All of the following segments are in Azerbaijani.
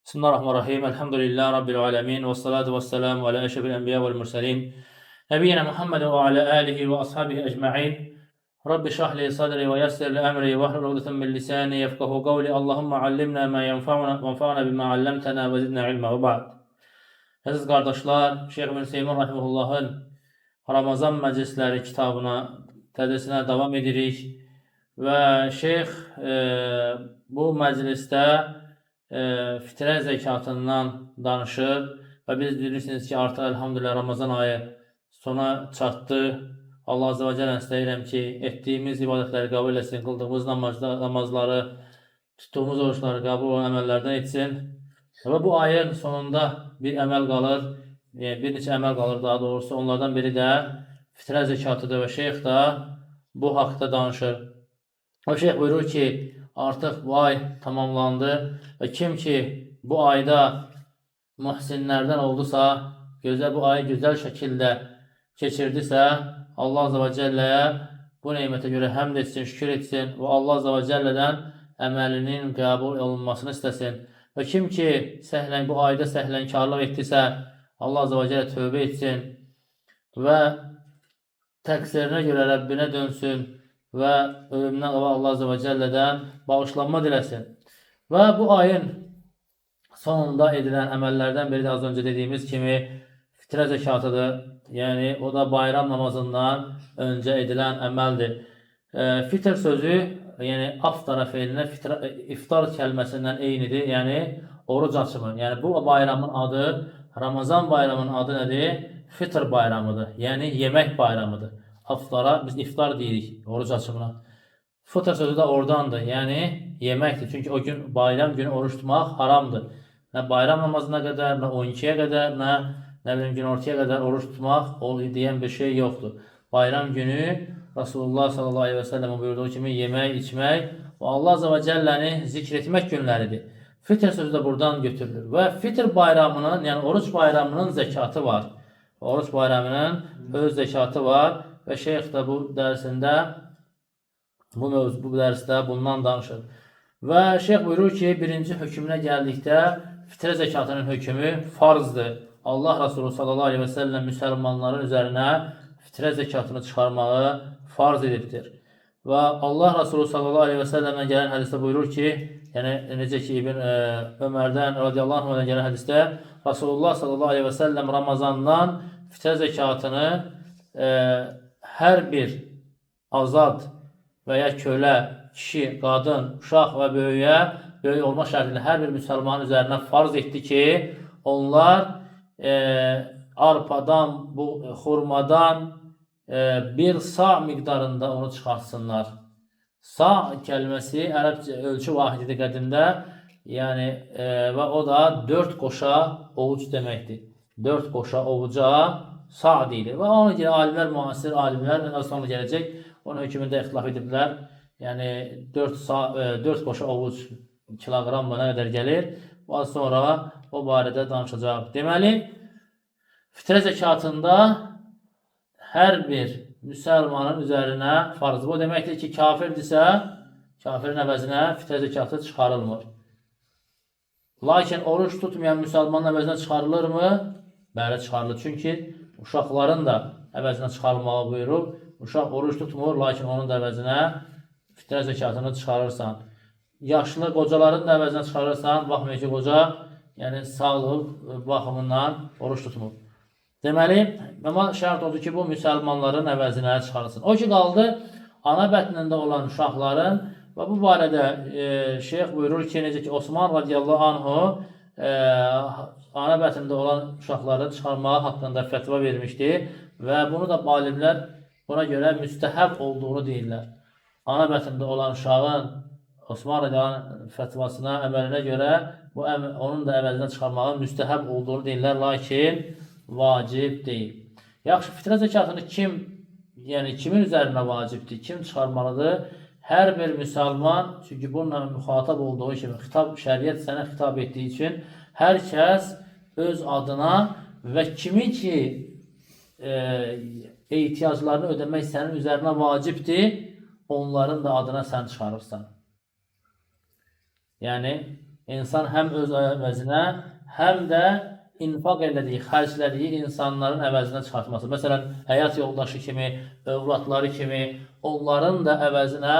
بسم الله الرحمن الرحيم الحمد لله رب العالمين والصلاة والسلام على أشرف الأنبياء والمرسلين نبينا محمد وعلى آله وأصحابه أجمعين رب اشرح لي صدري ويسر لي أمري واحلل عقدة من لساني يفقه قولي اللهم علمنا ما ينفعنا وانفعنا بما علمتنا وزدنا علما وبعد. Aziz kardeşler, Şeyh İbn Seymin Rahimullah'ın Ramazan Məclisləri kitabına tədrisinə davam edirik və Şeyh bu məclisdə fitrə zəkatından danışır və biz bilirsiniz ki, artıq elhamdülillah Ramazan ayı sona çatdı. Allah Azze ve Celle istəyirəm ki, etdiyimiz ibadətləri qəbul etsin, qıldığımız namazları, tuttuğumuz oruçları qəbul olan əməllərdən etsin. Və bu ayın sonunda bir əməl qalır, bir neçə əməl qalır daha doğrusu. Onlardan biri də fitrə zəkatıdır və şeyx də bu haqda danışır. O şeyx buyurur ki, artıq bu ay tamamlandı və kim ki bu ayda mühsinlərdən oldusa, bu ayı gözəl şəkildə keçirdisə, Allah Azze ve Celle'yə bu neymətə görə həmd etsin, şükür etsin və Allah Azze ve Celle'dən əməlinin qəbul olunmasını istəsin. Və kim ki bu ayda səhlənkarlıq etdisə, Allah Azze ve Celle tövbə etsin və təqsirinə görə Rəbbinə dönsün və ölümdən qabaq Allah Azze ve Celle'dən bağışlanma diləsin. Və bu ayın sonunda edilən əməllərdən biri də az öncə dediyimiz kimi fitrə zəkatıdır. Yəni o da bayram namazından öncə edilən əməldir. Fitr sözü, yəni aftara feilinə iftar kəlməsindən eynidir. Yəni oruc açımı. Yəni bu bayramın adı, Ramazan bayramının adı nədir? Fitr bayramıdır. Yəni yemək bayramıdır. Aftara biz iftar deyirik oruc açımına. Fitr sözü də oradandır. Yəni yeməkdir. Çünki o gün bayram günü oruç tutmaq haramdır. Nə bayram namazına qədər, nə 12'ye qədər, nə bilim günortaya qədər oruç tutmaq deyən bir şey yoxdur. Bayram günü Resulullah sallallahu aleyhi ve sellem buyurduğu kimi yemək, içmək və Allah Azze ve Celle'ni zikr etmək günləridir. Fitr sözü də buradan götürülür. Və Fitr bayramının, yəni oruç bayramının zəkatı var. Oruç bayramının öz zəkatı var və şeyx də bu dərsində, bu dərsdə bundan danışır. Və şeyx buyurur ki, birinci hökmünə gəldikdə fitrə zəkatının hökmü farzdır. Allah Resulü sallallahu aleyhi ve sellem müsəlmanların üzərinə fitrə zəkatını çıxarmağı farz edibdir. Və Allah Resulü sallallahu aleyhi ve sellem'dən gələn hədisdə buyurur ki, yəni necə ki İbn Ömərdən radiyallahu anh'dan gələn hədisdə Resulullah sallallahu aleyhi ve sellem Ramazandan fitrə zəkatını hər bir azad və ya kölə, kişi, qadın, uşaq və böyük olma şərtilə hər bir müsəlmanın üzərinə farz etdi ki, onlar arpadan, xurmadan bir sa miqdarında onu çıxartsınlar. Sa kəlməsi ərəbcə ölçü vahididir qədimdə, yəni və o da 4 qoşa ovuc deməkdir. 4 qoşa ovuca sa deyilir. Və ona görə alimlər, müasir alimlər az sonra gələcək, onun hökmündə ixtilaf ediblər. Yəni 4 qoşa ovuc kiloqramla nə qədər gəlir? Az sonra o barədə danışacaq. Deməli, fitrə zəkatında hər bir müsəlmanın üzərinə farzdır. Bu deməkdir ki, kafirdirsə, kafirin əvəzinə fitrə zəkatı çıxarılmır. Lakin oruç tutmayan müsəlmanın əvəzinə çıxarılırmı? Bəli, çıxarılır. Çünki uşaqların da əvəzinə çıxarılmağı buyurub. Uşaq oruç tutmur, lakin onun da əvəzinə fitrə zəkatını çıxarırsan. Yaşlı qocaların da əvəzinə çıxarırsan, baxmıyor ki, qoca yəni sağlıq baxımından oruç tutmur. Deməli, amma şərt odur ki, bu müsəlmanların əvəzinə çıxarılsın. O ki, qaldı ana bətnində olan uşaqların və bu barədə şeyx buyurur ki, necə ki, Osman radiyallahu anhu ana bətnində olan uşaqları çıxarmağı haqqında fətva vermişdi və bunu da alimlər buna görə müstəhəb olduğunu deyirlər. Ana bətnində olan uşağın Osman radiyallahu fətvasına, əməlinə görə onun da əvəzindən çıxarmağın müstəhəb olduğunu deyirlər, lakin vacib deyil. Yaxşı, fitrə zəkatını kimin üzərinə vacibdir, kim çıxarmalıdır? Hər bir müsəlman, çünki bununla müxatab olduğu kimi, şəriət sənə xitab etdiyi üçün, hər kəs öz adına və kimi ki ehtiyaclarını ödəmək sənin üzərinə vacibdir, onların da adına sən çıxarırsan. Yəni, İnsan həm öz əvəzinə, həm də infaq elədiyi, xərclədiyi insanların əvəzinə çıxartması. Məsələn, həyat yoldaşı kimi, övladları kimi, onların da əvəzinə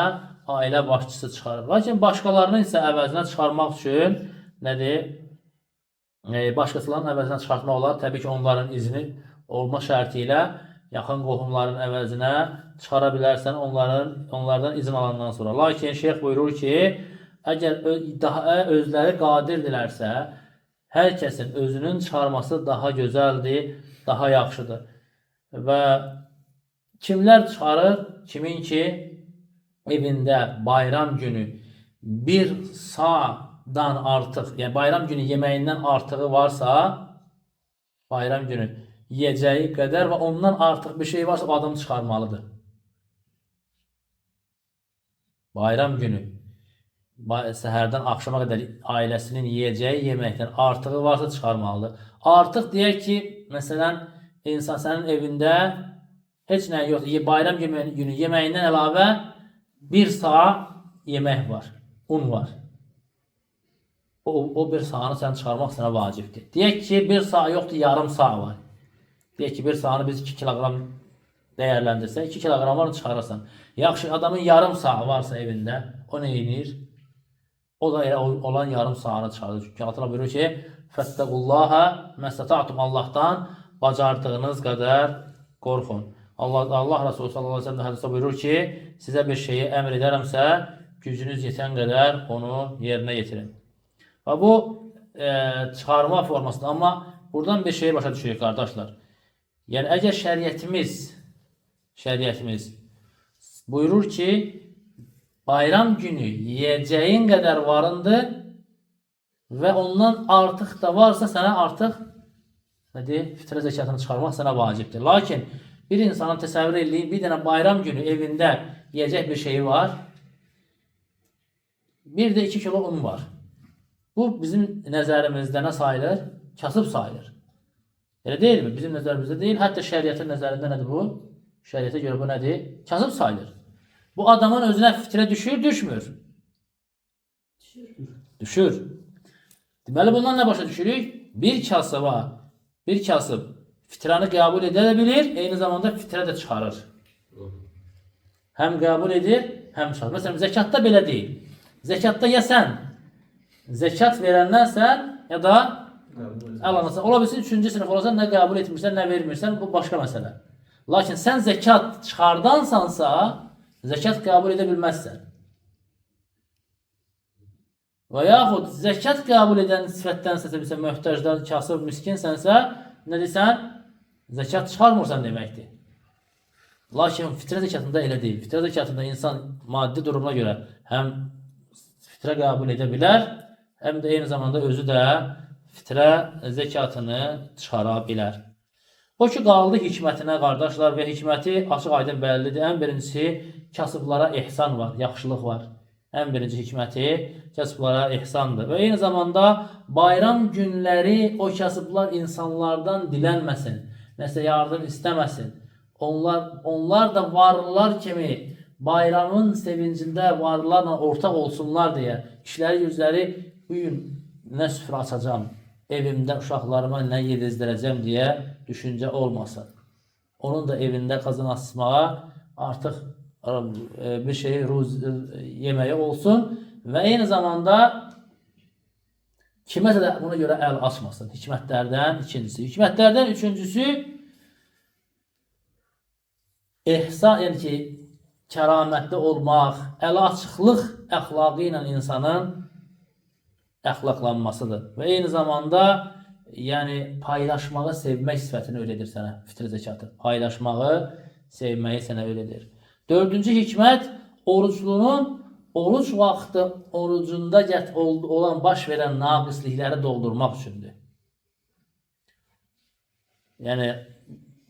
ailə başçısı çıxarır. Lakin başqalarının isə əvəzinə çıxarmaq üçün nədir? Başqasıların əvəzinə çıxartmaq olar. Təbii ki, onların izni olma şərti ilə yaxın qohumların əvəzinə çıxara bilərsən onlardan izin alandan sonra. Lakin şeyx buyurur ki, əgər daha özləri qadirdirlərsə, hər kəsin özünün çıxarması daha gözəldir, daha yaxşıdır. Və kimlər çıxarır? Kimin ki, evində bayram günü bir sa'dan artıq, yəni bayram günü yeməyindən artığı varsa, bayram günü yiyəcəyi qədər və ondan artıq bir şey varsa, o adam çıxarmalıdır. Bayram günü səhərdən axşama qədər ailəsinin yiyəcəyi yeməkdən artığı varsa çıxarmalıdır. Artıq deyək ki, məsələn, insan sənin evində heç nə yoxdur. Bayram günü yeməyindən əlavə bir sağa yemək var, un var. O bir sağını sən çıxarmaq sənə vacibdir. Deyək ki, bir sağ yoxdur, yarım sağ var. Deyək ki, bir sağını biz 2 kiloqram dəyərləndirsə, 2 kiloqramını çıxarırsan. Yaxşı, adamın yarım sağı varsa evində, o nə edir? O da elə olan yarım sağını çıxarır. Çünki Allah buyurur ki, Fəttəqullaha məstəta'tum, Allahdan bacardığınız qədər qorxun. Allah Resulü sallallahu aleyhi ve sellem hədisdə buyurur ki, sizə bir şeyi əmr edərəmsə, gücünüz yetən qədər onu yerinə yetirin. Və bu çıxarma formasıdır. Amma buradan bir şeyi başa düşürük, qardaşlar. Yəni, əgər şəriətimiz buyurur ki, bayram günü yiyəcəyin qədər varındır və ondan artıq da varsa sənə artıq fitrə zəkatını çıxarmaq sənə vacibdir. Lakin bir insanın təsəvvür edin, bir dənə bayram günü evində yiyəcək bir şeyi var, bir də 2 kilo un var. Bu bizim nəzərimizdə nə sayılır? Kasıb sayılır. Elə deyil mi? Bizim nəzərimizdə deyil. Hətta şəriətin nəzərində nədir bu? Şəriətə görə bu nədir? Kasıb sayılır. Bu adamın özünə fitrə düşür, düşmür? Düşür. Deməli, bundan nə başa düşürük? Bir kasıb fitrəni qəbul edə bilir, eyni zamanda fitrə də çıxarır. Həm qəbul edir, həm çıxarır. Məsələn, zəkatda belə deyil. Zəkatda ya sən zəkat verəndənsən, ya da əlanırsan. Ola bilsin, 3-cü sinif olasan, nə qəbul etmirsən, nə vermirsən, bu başqa məsələ. Lakin sən zəkat çıxardansansa, zəkat qəbul edə bilməzsən. Və yaxud zəkat qəbul edən sifətdənsə, möhtəcdən, kasıb, miskinsənsə, nə desən? Zəkat çıxarmırsan deməkdir. Lakin fitrə zəkatında elə deyil. Fitrə zəkatında insan maddi durumuna görə həm fitrə qəbul edə bilər, həm də eyni zamanda özü də fitrə zəkatını çıxara bilər. O ki, qaldı hikmətinə, qardaşlar, və hikməti açıq aydın bəllidir. Ən birincisi, kasıblara ehsan var, yaxşılıq var. Ən birinci hikməti kasıblara ehsandır. Və eyni zamanda bayram günləri o kasıblar insanlardan dilənməsin, nəsə yardım istəməsin. Onlar da varlılar kimi bayramın sevincində varlılarla ortaq olsunlar deyə işləri yüzləri bugün nə süfrə açacam, evimdə uşaqlarıma nə yedizdirəcəm deyə düşüncə olmasın. Onun da evində qazan asmağa artıq bir şey yeməyi olsun və eyni zamanda kiməsə də buna görə əl açmasın. Hikmətlərdən ikincisi. Hikmətlərdən üçüncüsü ehsan, yəni ki, kəramətli olmaq, əl açıqlıq əxlaqı ilə insanın əxlaqlanmasıdır. Və eyni zamanda yəni paylaşmağı sevmək sifətini öyrədir sənə fitrə zəkatı. Paylaşmağı sevməyi sənə öyrədir. Dördüncü hikmət, oruclunun oruc vaxtı orucunda olan baş verən naqislikləri doldurmaq üçündür. Yəni,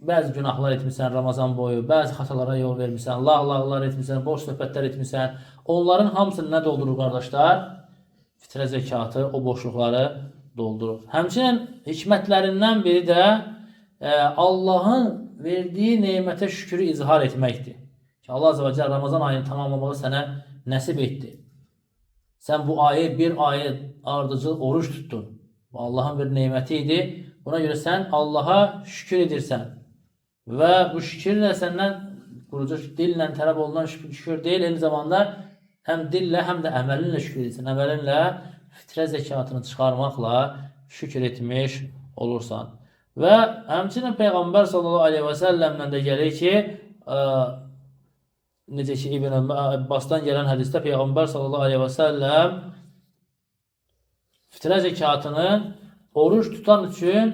bəzi günahlar etmirsən Ramazan boyu, bəzi xatalara yol vermirsən, lağlaqlar etmirsən, boş söhbətlər etmirsən. Onların hamısını nə doldurur, qardaşlar? Fitrə zəkatı o boşluqları doldurur. Həmçinin hikmətlərindən biri də Allahın verdiyi nemətə şükrü izhar etməkdir. Allah Azəvə Cəllə Ramazan ayını tamamlamağı sənə nəsib etdi. Sən bu ayı bir ayı ardıcıl oruç tutdun. Bu Allahın bir neməti idi. Buna görə sən Allaha şükür edirsən. Və bu şükürlə səndən qurucu dillə tələb olunan şükür deyil, eyni zamanda həm dillə, həm də əməlinlə şükür edirsən. Əməlinlə fitrə zəkatını çıxarmaqla şükür etmiş olursan. Və həmçinin Peyğəmbər sallallahu aleyhi və səlləmlə də gəlir ki, necə ki İbn Abbasdan gələn hədisdə Peyğəmbər sallallahu aleyhi və səlləm fitrə zəkatını oruç tutan üçün,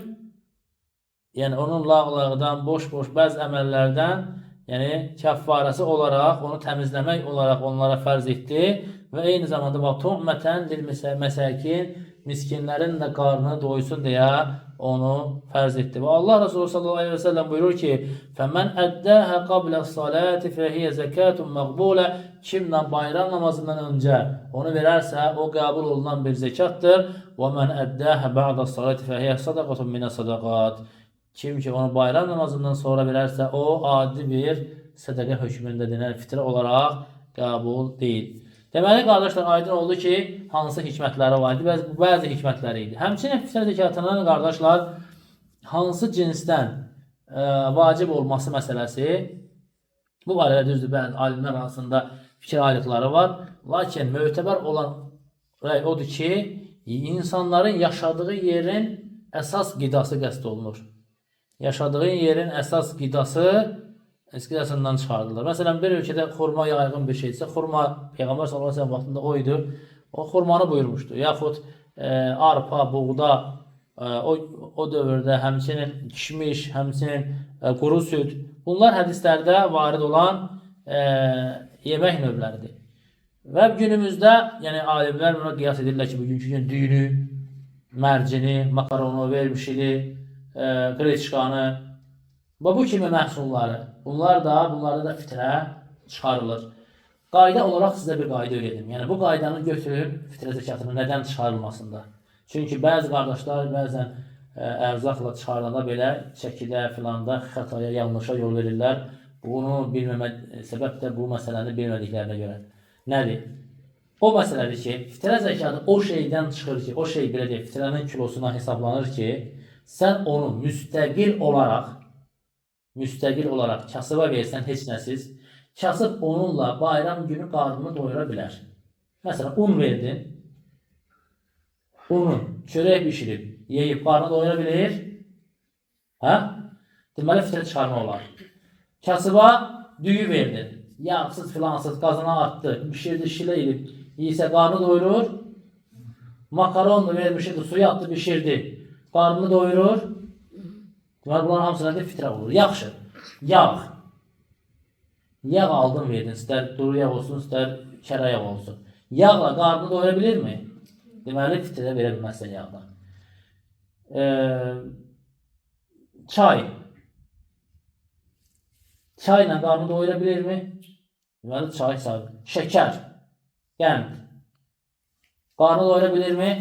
yəni onun lağlığından, boş-boş bəzi əməllərdən, yəni kəffarəsi olaraq, onu təmizləmək olaraq onlara fərz etdi və eyni zamanda tu'mətən lil məsəkin, miskinlərin də qarnını doysun deyə onu fərz etdi. Və Allah Resulü sallallahu aleyhi və səlləm buyurur ki, فَمَنْ أَدَّاهَا قَبْلَ الصَّلَاةِ فَهِيَ زَكَاتٌ مَقْبُولَ Kimlə bayram namazından öncə onu verərsə, o qəbul olunan bir zəkatdır. وَمَنْ أَدَّاهَا بَعْدَ الصَّلَاةِ فَهِيَ صَدَقَةٌ مِنَ الصَّدَقَاتِ Kim ki onu bayram namazından sonra verərsə, o adi bir sədəqə hökmündə denən fitrə olaraq qəbul deyil. Deməli, qardaşlar, aydın oldu ki, hansı hikmətləri var idi? Bəzi hikmətləri idi. Həmçinin fitrə zəkatının, qardaşlar, hansı cinsdən vacib olması məsələsi, bu barədə düzdür, bəzi alimlər arasında fikir ayrılıqları var. Lakin mötəbər olan rəy odur ki, insanların yaşadığı yerin əsas qidası qəsd olunur. Yaşadığı yerin əsas qidası qidasından çıxardılır. Məsələn, bir ölkədə xurma yaygın bir şeydirsə, xurma Peyğəmbər sallallahu əleyhi və səlləm vaxtında o idi. O xurmanı buyurmuşdu. Yaxud arpa, buğda, o dövrdə həmçinin kişmiş, həmçinin quru süd. Bunlar hədislərdə varid olan yemək növləridir. Və günümüzdə, yəni alimlər buna qiyas edirlər ki, bugünkü gün düyünü, mərcini, makaronu, vermişini, qreçkanı və bu kimi məhsulları, bunlarda da fitrə çıxarılır. Qayda olaraq sizə bir qayda öyrədim. Yəni bu qaydanı götürüb fitrə zəkatının nədən çıxarılmasında. Çünki bəzi qardaşlar bəzən ərzaqla çıxardanda belə çəkidə filanda xətaya, yanlışa yol verirlər. Bunu bilməmək səbəb də bu məsələni bilmədiklərinə görə. Nədir? O məsələdir ki, fitrə zəkatı o şeydən çıxır ki, o şey belə deyək, fitrənin kilosuna hesablanır ki, sən onu müstəqil olaraq kasıba versən heç nəsiz, kasıb onunla bayram günü qarnını doyura bilər. Məsələn, un verdin, unu, çörək bişirib, yeyib, qarnını doyura bilir. Deməli, fitrə çıxarma olar. Kasıba düyü verdin, yağsız filansız qazana attı, bişirdi, şilə edib, yiysə qarnı doyurur. Makaronlu vermişdi, suya attı, bişirdi, qarnını doyurur. Deməli, bunların hamısına da fitrə olur. Yaxşı, yağ. Yağ aldın, verdin, istər duru yağ olsun, istər kərə yağ olsun. Yağla qarnını doyura bilirmi? Deməli, fitrə verə bilməzsən yağdan. Çay. Çayla qarnını doyura bilirmi? Deməli, çay sayılır. Şəkər. Qənd. Qarnını doyura bilirmi?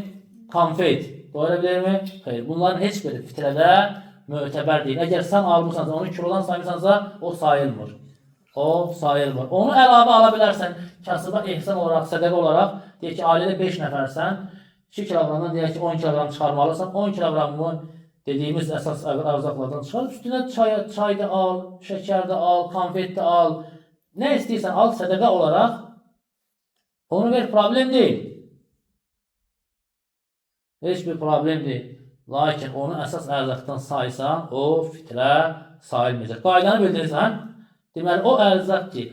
Konfet. Doyura bilirmi? Xeyr. Bunların heç biri fitrədə mötəbər deyil. Əgər sən almışsansa, onu kilodan saymışsansa, o sayılmır. Onu əlavə ala bilərsən. Kasıba ehsan olaraq, sədəqə olaraq, deyək ki, ailədə 5 nəfərsən, 2 kilogramdan deyək ki, 10 kilogram çıxarmalısan, 10 kilogramı dediyimiz əsas ərzaqlardan çıxar, üstünə çay da al, şəkər də al, konfet də al, nə istəyirsən al, sədəqə olaraq, onu ver, problem deyil. Heç bir problem deyil. Lakin onu əsas ərzaqdan saysan, o fitrə sayılmayacaq. Qaydanı bildirsən, deməli, o ərzaq ki,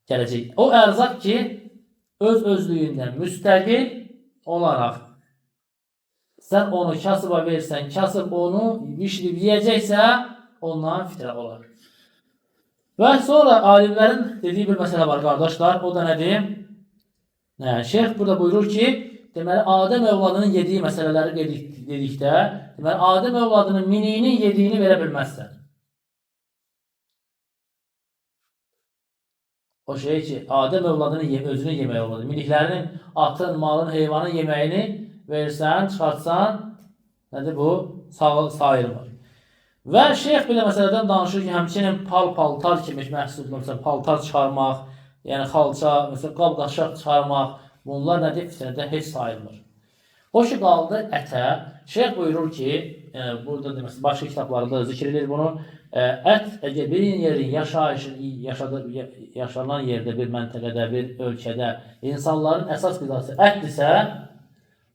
gələcək, o ərzaq ki, öz-özlüyündən müstəqil olaraq, sən onu kasıba versən, kasıb onu bişirib yiyəcəksə, ondan fitrə olar. Və sonra alimlərin dediyi bir məsələ var, qardaşlar, o da nədir? Şeyx burada buyurur ki, deməli, Adəm övladının yediyi məsələləri dedikdə, deməli, Adəm övladının miniyinin yediyini verə bilməzsən. O şey ki, Adəm övladının özünün yeməyi olmadı. Miniklərinin, atın, malın, heyvanın yeməyini versən, çıxartsan, nədir bu? Sayılmır. Və şeyx belə məsələdən danışır ki, həmçinin paltar kimi məhsul, məsələn, paltar çıxarmaq, yəni xalça, məsələn, qab-qaşaq çıxarmaq, Bunlar nədir? Fitrədə heç sayılmır. O ki qaldı ətə. Şeyx buyurur ki, burada demək, başqa kitablarında zikr edilir bunu. Ət əgər bir yerin yaşanan yerdə, bir məntəqədə, bir ölkədə insanların əsas qidası ətdirsə,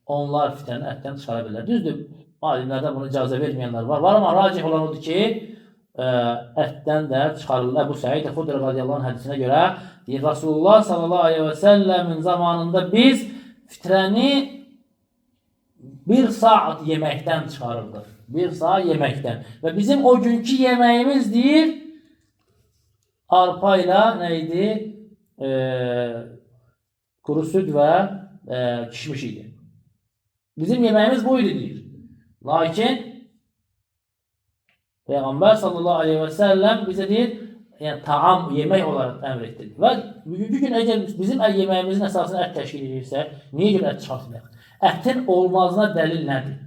onlar fitrəni ətdən çıxara bilirlər. Düzdür, alimlərdə bunu icazə verməyənlər var. Var, amma racih olan odur ki, ətdən də çıxarılır. Əbu Səid Xudri radiyallahu anh hədisine görə deyir, Rasulullah sallallahu aleyhi və səlləmin zamanında biz fitrəni bir saat yeməkdən çıxarırdıq. Bir saat yeməkdən. Və bizim o günkü yeməyimiz deyir, arpa ilə nə idi? Kuru süd və kişmiş idi. Bizim yeməyimiz bu idi deyir. Lakin Peyğəmbər sallallahu aleyhi və səlləm bizə deyir, yəni taam, yemək olaraq əmr etdi. Və bugünkü gün əgər bizim yeməyimizin əsasını ət təşkil edirsə, niyə görə ət çıxartmayaq? Ətin olmazına dəlil nədir?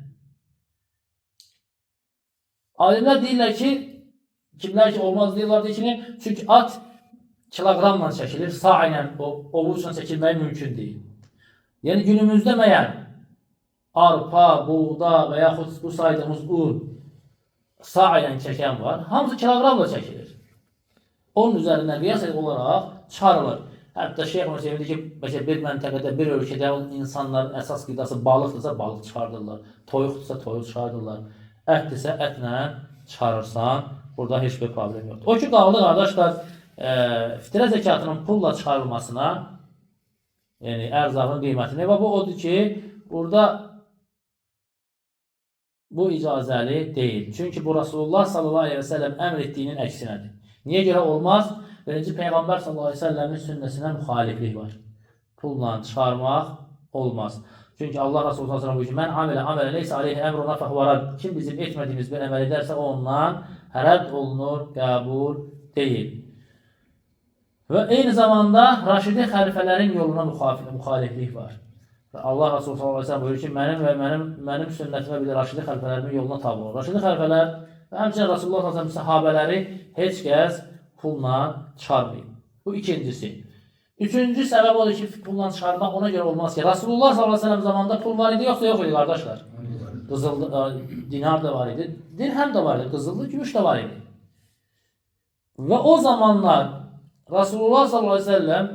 Alimlər deyirlər ki, kimlər ki olmaz deyirlər ki, çünki at kiloqramla çəkilir, sa ilə, ovuçla çəkilməyi mümkün deyil. Yəni günümüzdə məyər arpa, buğda və yaxud bu saydığımız un sa ilə çəkən var, hamısı kiloqramla çəkilir. Onun üzərindən qiyas olaraq çıxarılır. Hətta Şeyx Hüseyin deyir ki, bir məntəqədə, bir ölkədə insanların əsas qidası balıqdırsa, balıq çıxardırlar. Toyuqdursa, toyuq çıxardırlar. Ətdirsə, ətlə çıxarırsan, burada heç bir problem yoxdur. O ki, qaldı qardaşlar, fitrə zəkatının pulla çıxarılmasına, yəni ərzağın qiymətini və bu odur ki, burada bu icazəli deyil. Çünki bu Rasulullah sallallahu aleyhi və səlləm əmr etdiyinin əksinədir. Niyə görə olmaz? Birinci Peyğəmbər sallallahu aleyhi və səlləmin sünnəsinə müxaliflik var. Pulla çıxarmaq olmaz. Çünki Allah Resulü sallallahu aleyhi ve sellem mən amələ neysə aleyhi əmruna fəhvarad. Kim bizim etmədiyimiz bir əməl edərsə ondan rədd olunur, qəbul deyil. Və eyni zamanda Raşidi xəlifələrin yoluna müxaliflik var. Və Allah Resulü sallallahu aleyhi ve sellem buyurur ki, mənim sünnətimə bir Raşidi xəlifələrimin yoluna tabi olur. Raşidi xəlifələr və həmçinin Rasulullah sallallahu aleyhi ve sellem sahabələri heç kəs pulla çıxarmayıb. Bu ikincisi. Üçüncü səbəb odur ki, pulla çıxarmaq ona görə olmaz ki, Rasulullah s.a.v. zamanında pul var idi, yoxsa yox idi, qardaşlar? Dinar da var idi, dirhəm də var idi, qızıllı, gümüş də var idi. Və o zamanlar Rasulullah s.a.v.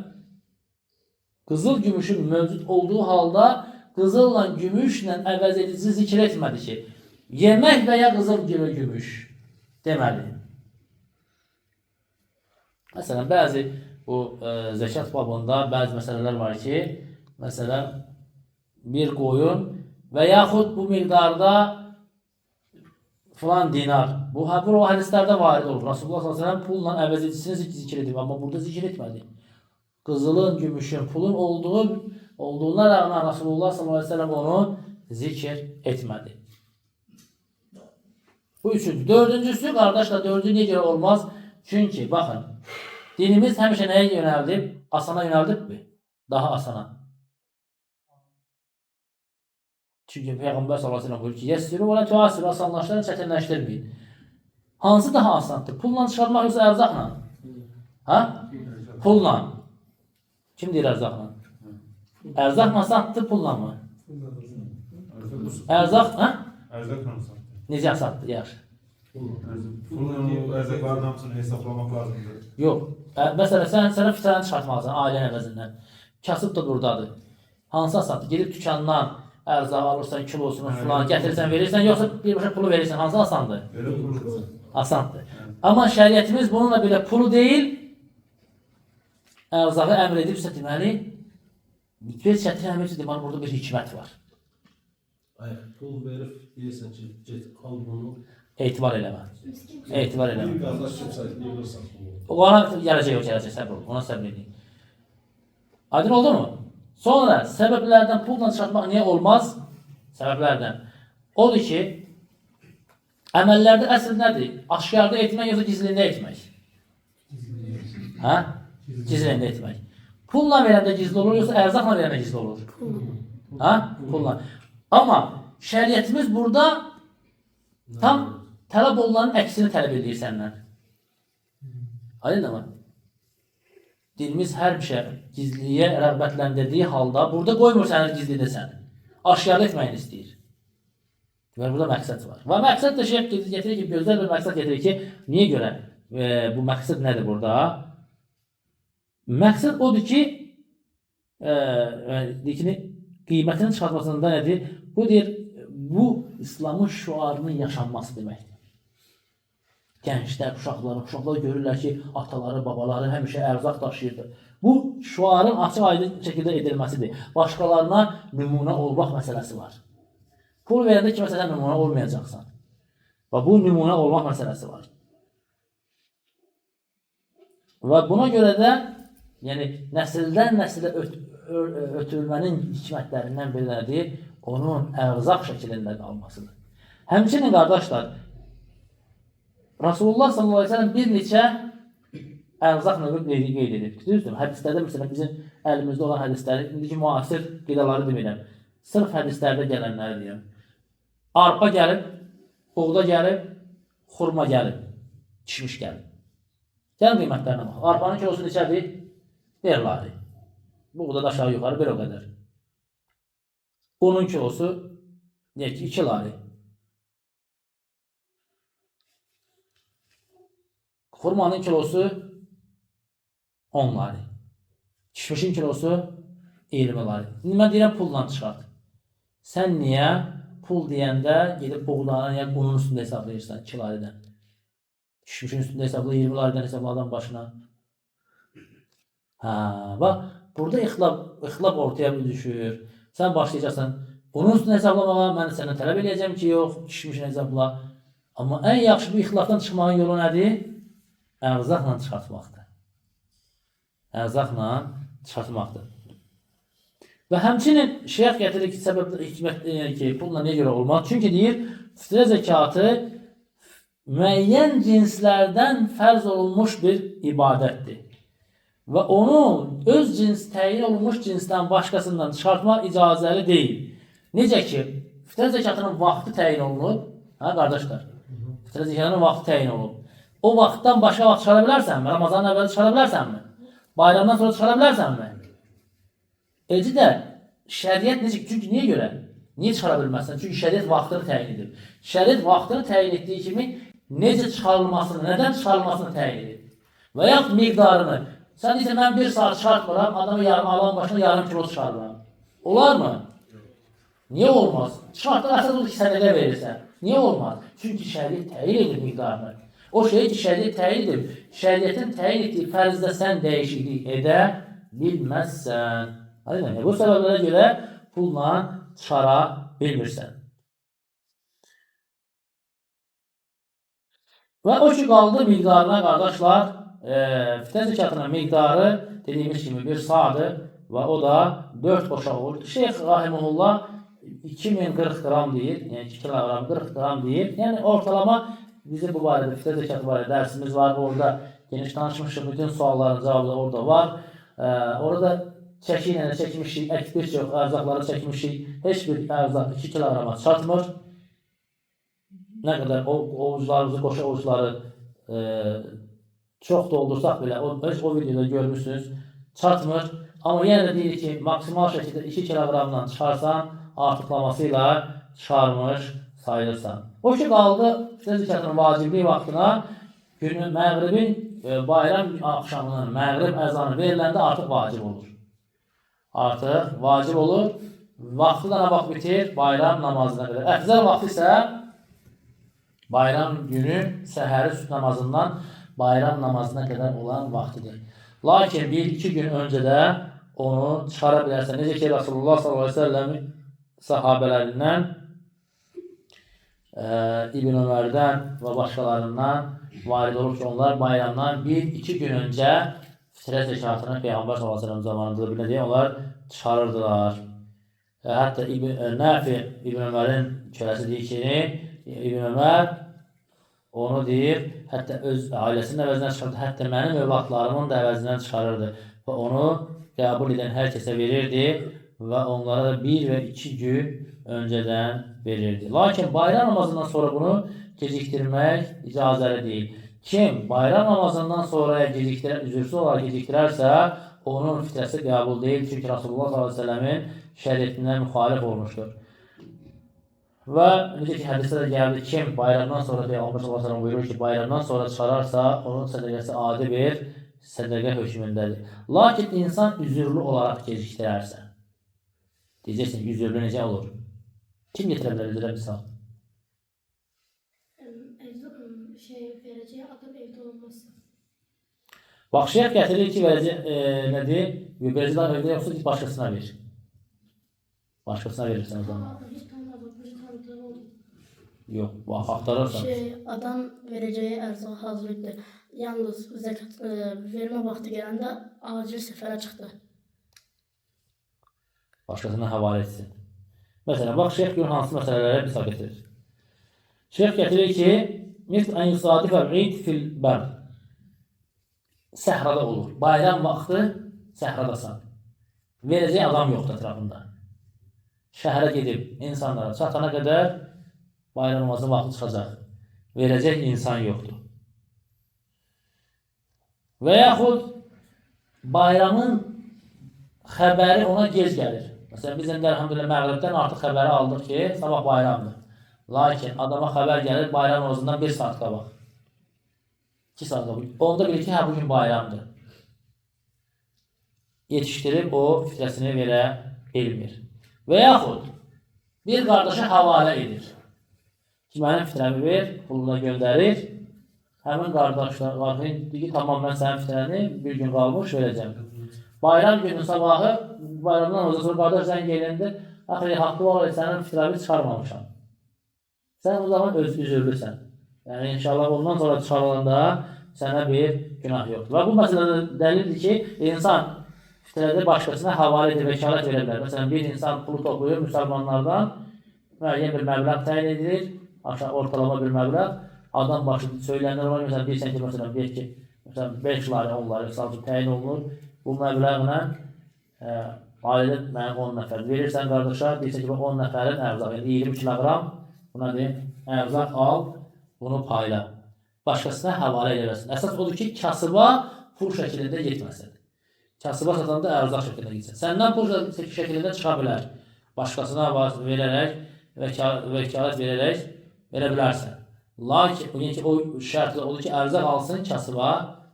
qızıl gümüşün mövcud olduğu halda qızılla gümüşlə əvəz edici zikr etmədi ki, yemək və ya qızıl gümüş deməli. Məsələn, bəzi bu zəkat babında bəzi məsələlər var ki, məsələn, bir qoyun və yaxud bu miqdarda filan dinar. Bu hədislərdə varid olur. Rasulullah s.a.v. pulla əvəz edicisini zikr edib, amma burada zikr etmədi. Qızılın, gümüşün, pulun olduğuna rağmen Rasulullah s.a.v. onu zikr etmədi. Bu üçüncü. Dördüncüsü, qardaşlar, dördüncü niyə görə olmaz? Çünki, baxın, dinimiz həmişə nəyə yönəldib? Asana yönəldib mi? Daha asana. Çünki Peyğəmbər s.a.v. buyurur ki, yəssiru və tuasiru, asanlaşdırın, çətinləşdirməyin. Hansı daha asandır? Pulla çıxartmaq yoxsa ərzaqla? Ha? Pulla. Kim deyir ərzaqla? Ərzaqla asandır, pulla mı? Ərzaq, ha? Ərzaqla asandır. Necə asandır, yaxşı. Pulun ərzaqların hamısını hesaplamaq lazımdır. Yox. Məsələn, sənə fitrəni çıxartmalısan ailənin əvəzindən. Kasıb da buradadır. Hansı asandır? Gedib dükandan ərzaq alırsan, kilosunu falan gətirirsən, verirsən, yoxsa birbaşa pulu verirsən. Hansı asandır? Belə pulu. Asandır. Amma şəriətimiz bununla belə pulu deyil, ərzağı əmr edibsə deməli, bir çətin əmr deməli, burada bir hikmət var. Pul verib deyirsən ki, get al bunu. Etibar eləmə. Etibar eləmə. Bir qardaş kimsə deyirsən. Ona gələcək, səbr ol. Ona səbr edin. Aydın oldu mu? Sonra səbəblərdən pulla çıxartmaq niyə olmaz? Səbəblərdən. Odur ki, əməllərdə əsl nədir? Aşkarda etmək yoxsa gizlində etmək? Hə? Gizlində etmək. Pulla verəndə gizli olur, yoxsa ərzaqla verəndə gizli olur? Hə? Pulla. Amma şəriətimiz burada tam tələb olunanın əksini tələb edir səndən. Aydın mı? dinimiz hər bir şey gizliyə rəğbətləndirdiyi halda burada qoymur səni gizli desən. Aşkar etməyini istəyir. Və burada məqsəd var. Və məqsəd də şeyh getirir ki, gözəl bir məqsəd getirir ki, niyə görə? Bu məqsəd nədir burada? Məqsəd odur ki, qiymətinin çıxartmasında nədir? Bu deyir, bu İslamın şüarının yaşanması deməkdir. Gənclər, uşaqlar görürlər ki, ataları, babaları həmişə ərzaq daşıyırdı. Bu şüarın açıq aydın şəkildə edilməsidir. Başqalarına nümunə olmaq məsələsi var. Pul verəndə kimə sən nümunə olmayacaqsan. Və bu nümunə olmaq məsələsi var. Və buna görə də yəni nəsildən nəsilə ötürülmənin hikmətlərindən biridir, onun ərzaq şəklində qalmasıdır. Həmçinin qardaşlar, Rasulullah sallallahu aleyhi ve sellem bir neçə ərzaq növü qeyd edir. Düzdür, hədislərdə məsələn bizim əlimizdə olan hədisləri, indiki müasir qidaları demirəm. Sırf hədislərdə gələnləri deyirəm. Arpa gəlib, buğda gəlib, xurma gəlib, kişmiş gəlib. Gəlin qiymətlərinə bax. Arpanın kilosu neçədir? 1 lari. Buğda da aşağı yuxarı bir o qədər. Unun kilosu 2 lari. Xurmanın kilosu 10 lari. Kişmişin kilosu 20 lari. İndi mən deyirəm pulla çıxart. Sən niyə pul deyəndə gedib buğdanın ya unun üstündə hesablayırsan 2 laridən? Kişmişin üstündə hesabla 20 laridən hesabladan başına. Bax, burada ixtilaf ortaya düşür. Sən başlayacaqsan unun üstündə hesablamağa, mən sənə tələb edəcəm ki, yox, kişmişin hesabla. Amma ən yaxşı bu ixtilafdan çıxmağın yolu nədir? Ərzaqla çıxartmaqdır. Ərzaqla çıxartmaqdır. Və həmçinin şeyh gətirir ki, hikmət ki, pulla niyə görə olmaz? Çünki deyir, fitrə zəkatı müəyyən cinslərdən fərz olunmuş bir ibadətdir. Və onu öz təyin olunmuş cinsdən başqasından çıxartmaq icazəli deyil. Necə ki, fitrə zəkatının vaxtı təyin olunub, qardaşlar, fitrə zəkatının vaxtı təyin olunub. O vaxtdan başqa vaxt çıxara bilərsənmi? Ramazanın əvvəli çıxara bilərsənmi? Bayramdan sonra çıxara bilərsənmi? Eləcə də şəriət necə? Çünki niyə görə? Niyə çıxara bilməzsən? Çünki şəriət vaxtını təyin edir. Şəriət vaxtını təyin etdiyi kimi necə çıxarılmasını, nədən çıxarılmasını təyin edir. Və yaxud miqdarını. Sən deyirsən, mən 1 saat çıxartmıram, adamı alan başına yarım kilo çıxarıram. Olar mı? Niyə olmaz? Çıxartdan əsas odur ki, sədəqə verirsən. Niyə olmaz? Çünki şəriət təyin edir miqdarını. O şeyi ki, şəriət təyin edir, şəriətin təyin etdiyi fərzdə sən dəyişiklik edə bilməzsən. Bu səbəblərə görə pulla çıxara bilmirsən. Və o ki, qaldı miqdarına, qardaşlar, fitrə zəkatının miqdarı dediyimiz kimi 1 sa'dır və o da 4 boşa olur. Şeyx Rahimullah 2040 qram deyir, yəni 2 kilogram 40 qram deyir. Yəni ortalama bizim bu barədə fitrə zəkatı barədə dərsimiz var. Orada geniş danışmışıq, bütün sualların cavabı orada var. Orada çəki ilə çəkmişik, bir çox ərzaqları çəkmişik. Heç bir ərzaq 2 kilograma çatmır. Nə qədər ovucularımızı, qoşa ovucuları çox doldursaq belə, o videoda görmüşsünüz, çatmır. Amma yenə də deyirik ki, maksimal şəkildə 2 kiloqramdan çıxarsan, artıqlamasıyla çıxarmış sayılırsan. O ki, qaldı fitrə zəkatının vacibliyi vaxtına günün, məğribin, bayram axşamının, məğrib əzanı veriləndə artıq vacib olur. Artıq vacib olur. Vaxtı da nə vaxt bitir? Bayram namazına qədər. Əfzəl vaxtı isə bayram günü səhəri süt namazından bayram namazına qədər olan vaxtıdır. Lakin 1-2 gün öncə də onu çıxara bilərsən. Necə ki, Rasulullah s.a.v. sahabələrindən İbn Ömərdən və başqalarından varid olur ki, onlar bayramdan 1-2 gün öncə fitrə zəkatını Peyğəmbər s.a.v. zamanında belə deyək, onlar çıxarırdılar. Hətta Nafi İbn Ömərin köləsi deyir ki, İbn Ömər onu deyir, hətta öz ailəsinin əvəzindən çıxardı, hətta mənim övladlarımın da əvəzindən çıxarırdı və onu qəbul edən hər kəsə verirdi və onlara da 1 və 2 gün öncədən verirdi. Lakin bayram namazından sonra bunu gecikdirmək icazəli deyil. Kim bayram namazından sonra üzürsüz olaraq gecikdirərsə, onun fitrəsi qəbul deyil. Çünki Rasulullah s.ə.v-in şəriətindən müxalif olmuşdur. Və necə ki, hədisdə də gəldi, kim bayramdan sonra, Peyğəmbər s.ə.v buyurur ki, bayramdan sonra çıxararsa, onun sədəqəsi adi bir sədəqə hökmündədir. Lakin insan üzürlü olaraq gecikdirərsə, deyəcəksin, üzürlü necə olur? Kim getirə bilər üzrə misal? Vereceği adam evde olması. Baxşiyat gətirir ki, nədir? Verəcək adam evdə yoxsa başqasına verir. Başqasına verirsən o zaman. Hiç tanımadım, bir tanıdığı oldu. Yox, axtarırsan. Adam vereceği erzaq hazırlıqdır. Yalnız zəkat vermə vaxtı gələndə acil səfərə çıxdı. Başqasına həvalə etsin. Məsələn, bax, şeyx gün hansı məsələlərə misal getirir. Şeyx gətirir ki, misl ən yusadifə id fil bər. Səhrada olur. Bayram vaxtı səhradasan. Verəcək adam yoxdur ətrafında. Şəhərə gedib insanlara çatana qədər bayram namazı vaxtı çıxacaq. Verəcək insan yoxdur. Və yaxud bayramın xəbəri ona gec gəlir. Məsələn, biz indi əlhamdülillah məğribdən artıq xəbəri aldıq ki, sabah bayramdır. Lakin adama xəbər gəlir bayram namazından 1 saat qabaq. 2 saat qabaq. Onda bilir ki, hə, bugün bayramdır. Yetişdirib o fitrəsini verə bilmir. Və yaxud bir qardaşa havalə edir. Ki, mənim fitrəmi ver, puluna göndərir. Həmin qardaşlar deyir ki, tamam, mən sənin fitrəni bir gün qalmış verəcəm. Bayram günü sabahı, bayramdan ondan sonra qardaş zəng gelindi, axı, haqqı var, sənin fitrəni çıxarmamışam. Sən o zaman üzürlüsən. Yəni, inşallah ondan sonra çıxarılanda sənə bir günah yoxdur. Və bu məsələdə dəlildir ki, insan fitrədə başqasına havalə edir, vəkalət verə bilər. Məsələn, bir insan pulu toplayır müsəlmanlardan, müəyyən bir məbləğ təyin edilir, ortalama bir məbləğ. Adam başı söylənir, məsələn, deyirsən ki, məsələn, deyək ki, 5 lari, 10 lari təyin olunur. Bu məbləğlə ailədə mənim 10 nəfər verirsən qardaşa, deyirsən ki, 10 nəfərin ərzaq, yəni 20 kiloqram, buna deyim, ərzaq al, bunu payla. Başqasına həvalə edəməsin. Əsas odur ki, kasıba pul şəklində getməsin. Kasıba satanda ərzaq şəklində getsin. Səndən pul şəklində çıxa bilər. Başqasına verərək, vəkalət verərək verə bilərsən. Lakin o şərtlə odur ki, ərzaq alsın, kasıba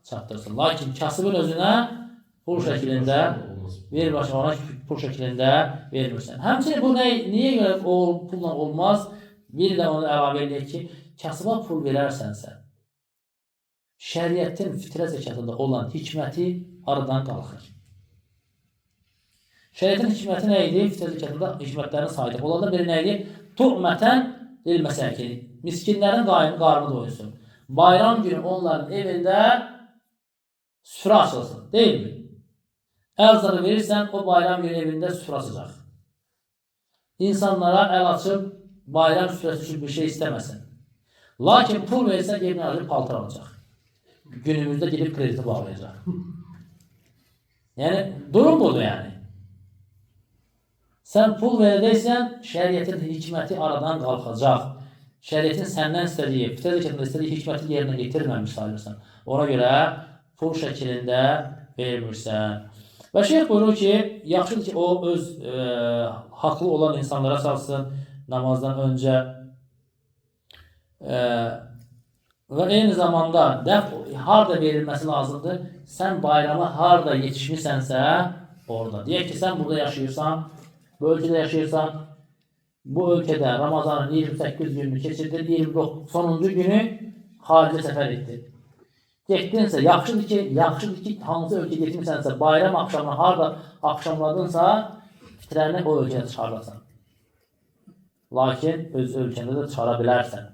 çatdırsın. Lakin kasıbın özünə pul şəklində birbaşa ona pul şəklində vermirsən. Həmçinin bu niyə görə pulla olmaz? Bir də onu əlavə edək ki, kasıba pul verərsənsə, şəriətin fitrə zəkatında olan hikməti aradan qalxır. Şəriətin hikməti nə idi? Fitrə zəkatında hikmətlərini saydık. Onlardan biri nə idi? Tu'mətən lil məsəkin. Miskinlərin qarnı doyunsun. Bayram günü onların evində süfrə açılsın, deyilmi? Ərzağı verirsən, o bayram günü evində süfrə açacaq. İnsanlara əl açıb bayram süfrəsi üçün bir şey istəməsin. Lakin pul verirsən, yerinə alıb paltar alacaq. Günümüzdə gedib krediti bağlayacaq. Yəni, durum budur yəni. Sən pul verəcəksən, şəriətin hikməti aradan qalxacaq. Şəriətin səndən istədiyi, fitrə zəkatında istədiyi hikməti yerinə getirməmiş sayılırsan. Ona görə pul şəklində vermirsən. Və şeyh buyurur ki, yaxşıdır ki, o öz haqlı olan insanlara çalsın namazdan öncə və eyni zamanda harada verilməsi lazımdır? Sən bayrama harada yetişmişsənsə orada. Deyək ki, sən burada yaşayırsan, bu ölkədə yaşayırsan, bu ölkədə Ramazanın 28 gününü keçirdin, 29 sonuncu günü xaricə səfər etdin. Getdinsə, yaxşıdır ki, hansı ölkə getmirsənsə, bayram axşamını harada axşamladınsa, fitrəni o ölkədə çıxarlasan. Lakin öz ölkəndə də çıxara bilərsən.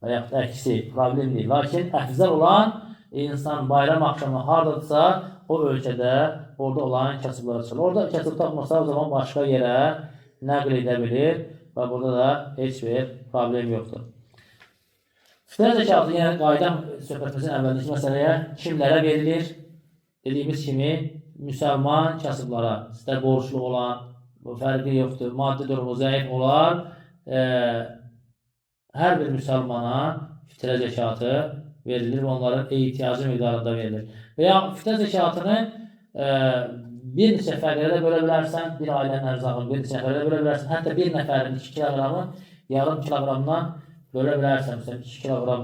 Və yaxud əksi, problem deyil. Lakin əfzəl olan insan bayram axşamı haradadırsa, o ölkədə orada olan kasıblara çıxır. Orada kasıb tapmasa, o zaman başqa yerə nəql edə bilir və burada da heç bir problem yoxdur. Fitrə zəkatı, yəni qayda söhbətimizin əvvəlindəki məsələyə kimlərə verilir? Dediyimiz kimi, müsəlman kasıblara, istər borçlu olan, fərqi yoxdur, maddi durumu zəif olar, hər bir müsəlmana fitrə zəkatı verilir ve onların ihtiyacı miqdarında verilir. Veya fitrə zəkatını bir neçə fəqərə bölə bilərsən, bir ailənin ərzağını bir neçə fəqərə bölə bilərsən, hətta bir nəfərin 2 kiloqramı yarım kiloqramdan bölə bilərsən. Məsələn, 2 kiloqram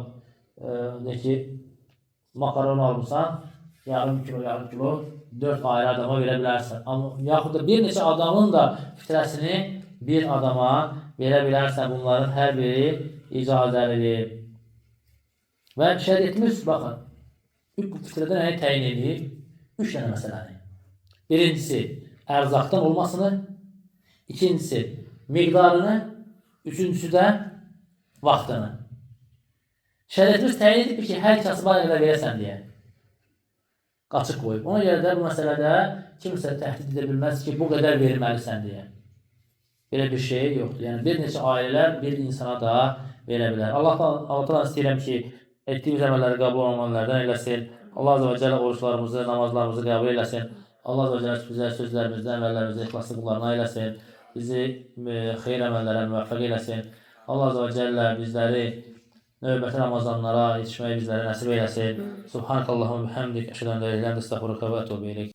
makaron alırsan, yarım kilo 4 ayrı adama verə bilərsən. Amma yaxud da bir neçə adamın da fitrəsini bir adama verə bilərsən. Bunların hər biri icazəlidir. Və şəriətimiz, baxın, bu fitrədə nəyi təyin edir? 3 dənə məsələni. Birincisi, ərzaqdan olmasını, ikincisi, miqdarını, üçüncüsü də vaxtını. Şəriətimiz təyin edib ki, hər kasıba qədər verəsən deyə. Qaçıq qoyub. Ona görə də bu məsələdə kimsə təhdid edə bilməz ki, bu qədər verməlisən deyə. Belə bir şey yoxdur. Yəni, bir neçə ailələr bir insana da verə bilər. Allah'tan istəyirəm ki, etdiyimiz əməlləri qəbul olunanlardan eləsin. Allah Azze ve Celle oruçlarımızı, namazlarımızı qəbul eləsin. Allah Azze ve Celle bizə sözlərimizdə, əməllərimizdə ixlaslı qullarına eləsin. Bizi xeyir əməllərə müvəffəq eləsin. Allah Azze ve Celle bizləri növbəti Ramazanlara yetişməyi bizlərə nəsib eləsin. Subhanakallahumma bihamdik. Əşhədu an la ilaha illə ente estağfiruke və etûbü ileyk.